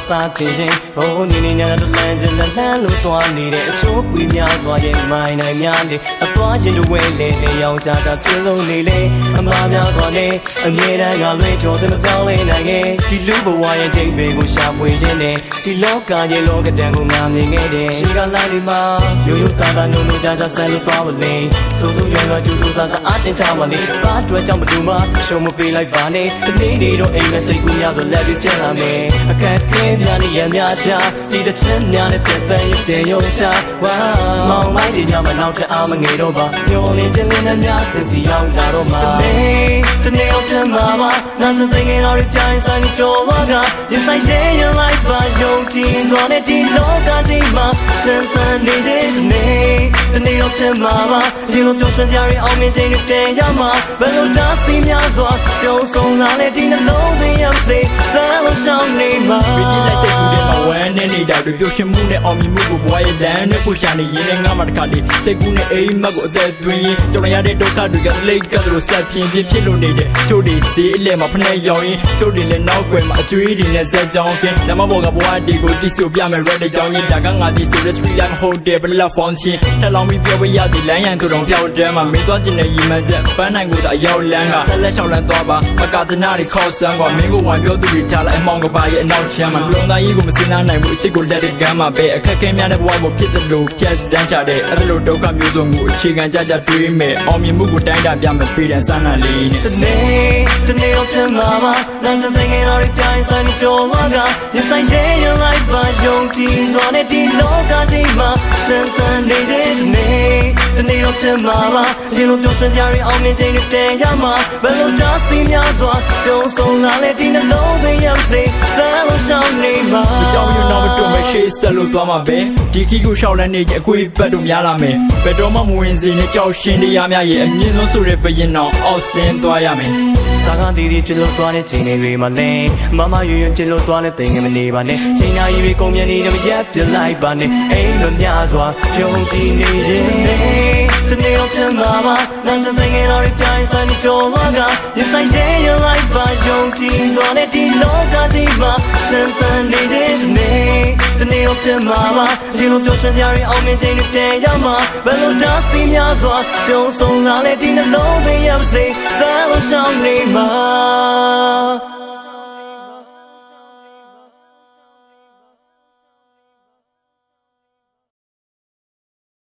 စားတင်ခြင်းဟိုးနေနေညာတလန်းချင်းလန်းလို့သွားနေတဲ့အချိုးပွေများစွာရဲ့မိုင်းနိုင်များလေအသွားရင်တွေဝဲလေလေရောင်ချတာပြလုံးနေလေအမားများစွာနဲ့အမြဲတမ်းကလွဲကြော်စမပြောင်းလဲနိုင်ခဲ့ဒီလူဘဝရဲ့ဒိတ်ပေကိုရှာဖွေရင်းနဲ့ဒီလောကရဲ့လောကတန်ကိုငါမြင်ခဲ့တယ်ရှိကလာဒီမှာရိုးရိုးသားသားနှုံနှုံကြကြဆန်းလို့သွားမလဲစိုးစိုးရွံ့ရွံ့ကျူတူစားစားအားတင်ထားမလဲဘာအတွက်ကြောင့်မတူမှရှုံမပေးလိုက်ပါနဲ့ဒီနေ့နေတော့အိမ်မစိတ်ကူးများဆိုလက်ပြီးပြန်လာမယ်အခက်ခဲများနဲ့ရံများချဒီတစ်ချက်များနဲ့ပြတ်ပန်းရတဲ့ရုံချဝါမောင်မိုင်းဒီညမနောက်ထအားမငယ်တော့ပါမျောလင်းခြင်းနဲ့များသင်စီရောက်လာတော့မှာတနေ့အောင်ထမှာပါနောက်စသိငယ်တော်တွေပြိုင်ဆိုင်ကြော်ဝါကရင်ဆိုင်ရဲရလိုက်ပါယုံကြည်သွားတဲ့ဒီလောကကြီးမှာရှင်သန်နေတဲ့တနေ့အောင်ထမှာပါရှင်တို့ပြောဆွကြရအောင်မြင်ခြင်းတွေတန်ရမှာဘယ်လိုတားဆီးများစွာကြုံဆုံးလာတဲ့ဒီနှလုံးသွင်းရစေစမ်းလို့ရှောင်းနေမှာပြည့်လိုက်စိတ်ကူးတဲ့မှာဝမ်းနဲ့နေတာတွေပျော်ရွှင်မှုနဲ့အောင်မြင်မှုကိုဘဝရဲ့လမ်းနဲ့ပူရှာနေရင်လည်းငါမှတခါတည်းစိတ်ကူးနဲ့အိမ်မက်ကိုအသက်သွင်းရင်ကြုံရတဲ့ဒုက္ခတွေကလိတ်ကတ်လို့ဆက်ပြင်းဖြစ်လို့နေတဲ့ချို့တွေစီးအလဲမှာဖနှဲရောင်ရင်ချို့တွေလည်းနောက်ွယ်မှာအကျွေးတွေနဲ့ဇက်ကြောင်းကင်းလမ်းမပေါ်ကဘဝတွေကိုတိဆိုပြမယ် red ကြောင်းရင်ဒါကငါတိဆိုတဲ့ street life hotel platform ချင်းထက်လောင်ပြီးပြောပြရသည်လမ်းရန်သူတော်ပြောက်တန်းမှာမင်းသွားကျင်တဲ့ရီမန်းချက်ပန်းနိုင်ကိုသာရောက်လန်းကဆက်လက်လျှောက်လန်းသွားပါမကာသနာတွေခေါ်ဆန်းကွာမင်းကိုဝိုင်းပြောသူတွေထားလိုက်အမောင်ကပါရဲ့အနောက်ချမ်းမှာလုံသားကြီးကိုမစင်းနိုင်ဘူးအချစ်ကိုလက်တဲ့ကမ်းမှာပဲအခက်ခဲများတဲ့ဘဝကိုဖြစ်တယ်လို့ဖြတ်တန်းချတဲ့အဲ့လိုဒုက္ခမျိုးစုံကိုအခြေခံကြတွေးမယ်အောင်မြင်မှုကိုတိုင်းတာပြမယ်ပြည်တယ်စမ်းနာလေးနဲ့တနေ့အောင်ထမှာပါနောက်စသိငယ်တော်တွေပြိုင်ဆိုင်ကြော်ဝါကရင်ဆိုင်ရဲရလိုက်ပါယုံကြည်သွားတဲ့ဒီလောကကြီးမှာရှင်သန်နေတဲ့တနေ့အောင်ထမှာပါရှင်တို့ပြောဆွကြရအောင်မြင်ခြင်းတွေတန်ရမှာဘယ်လိုတားဆီးများစွာကြုံဆုံးလာတဲ့ဒီနှလုံးသွင်းရစေစမ်းလို့ရှောင်းနေမှာအကြောင်းရတော့မတူမရှေ့ဆက်လို့သွားမှာပဲဒီခီကိုရှောက်လန်းနေကြအကွေးပတ်တို့များလာမယ်ဘယ်တော့မှမဝင်စေနဲ့ကြောက်ရှင်တရားများရဲ့အမြင့်ဆုံးဆိုတဲ့ဘရင်တော်အောက်ဆင်းသွားရမယ်သာကတီတီဖြစ်လို့သွားတဲ့ချိန်တွေမှာလဲမမရွရွဖြစ်လို့သွားတဲ့တိမ်ငယ်မနေပါနဲ့ချိန်နာရီတွေကုန်မြတ်နေတယ်မရက်ပြလိုက်ပါနဲ့အိမ်လိုများစွာကြုံကြည်နေခြင်းတနေ့အောင်ထမှာပါနောက်စသိငယ်တော်တွေပြိုင်ဆိုင်ကြော်ဝါကရင်ဆိုင်ရဲရလိုက်ပါယုံကြည်သွားတဲ့ဒီလောကကြီးမှာရှင်သန်နေတဲ့တနေ့အောင်ထမှာပါရှင်တို့ပြောဆွကြရအောင်မြင်ခြင်းတွေတန်ရမှာဘယ်လိုတားဆီးများစွာကြုံဆုံးလာတဲ့ဒီနှလုံးသွင်းရစေစမ်းလို့ရှောင်းနေမှာ